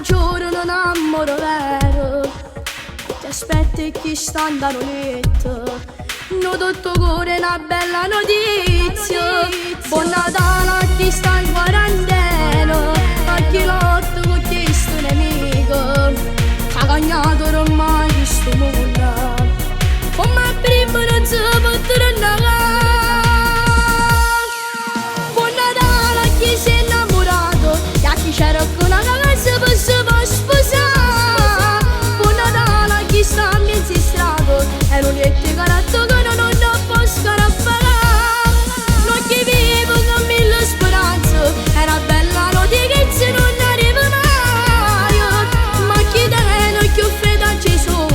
giuro non amore vero, ti aspetto e chi sta andando letto. No tutto cuore una bella notizia, buon Natale a chi sta in quarantena, a chi lotta con questo nemico, ha cagnato ormai questo mondo, come prima non si può tornare. Buon Natale a chi si è innamorato e a chi c'era con una ragazza per si può sposare. Buon Natale a chi sta a mezzo strato e non è te caratto che non può scarafare. Non chi vivo con mille speranze è una bella notizia non arriva mai, ma chi tiene più fede a Gesù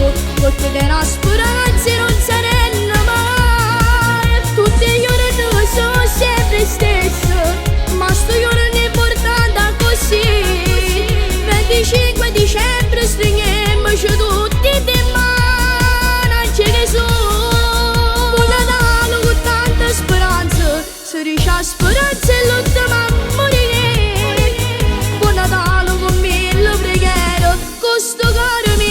perché della speranza non saranno mai. Tutti gli giorni sono sempre stessi, ma sto giorno è importante così. 25 dicembre stringiamoci tutti di mano a Gesù. Un Natale con tanta speranza, se riesce a speranza è l'ultima a morire. Buon Natale con mille preghiere, con sto cuore mio.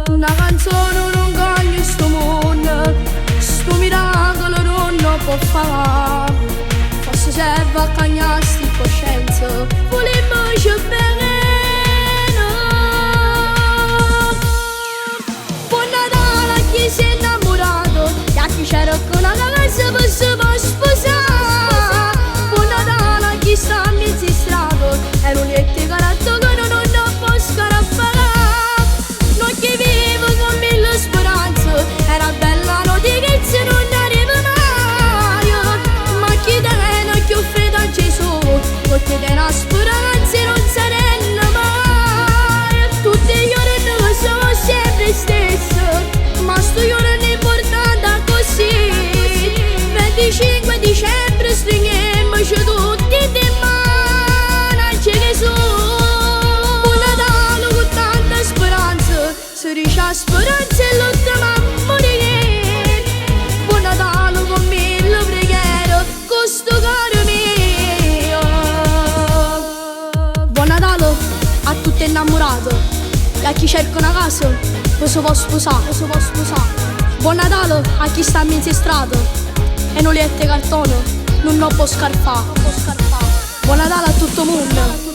Una canzone non cambia sto mondo, sto miracolo non può fare. Forse serve a cagnarsi in coscienza, volemmoci bene. Buon Natale a chi si è innamorato e a chi c'era con una ragazza per si può sposare. Buon Natale a chi sta a mezzo strato e non è te caratto che non può scarafare. Non chi vivo con mille speranze è una bella notizia non arriva mai, ma chi tiene più fede a Gesù perché della speranza non saranno mai. Tutti gli giorni sono sempre stessi, ma sto giorno è importante così. 25 dicembre stringiamoci tutti di mano a Gesù. Un Natale con tanta speranza, se riesce a speranza è l'ultima a morire. Buon Natale con mille preghiere, con sto cuore mio. Buon Natale a tutti innamorati e a chi cerca una casa lo si può sposare. Buon Natale a chi sta a mezzo strato e non li cartone non può scarfare. Buon Natale a tutto il mondo.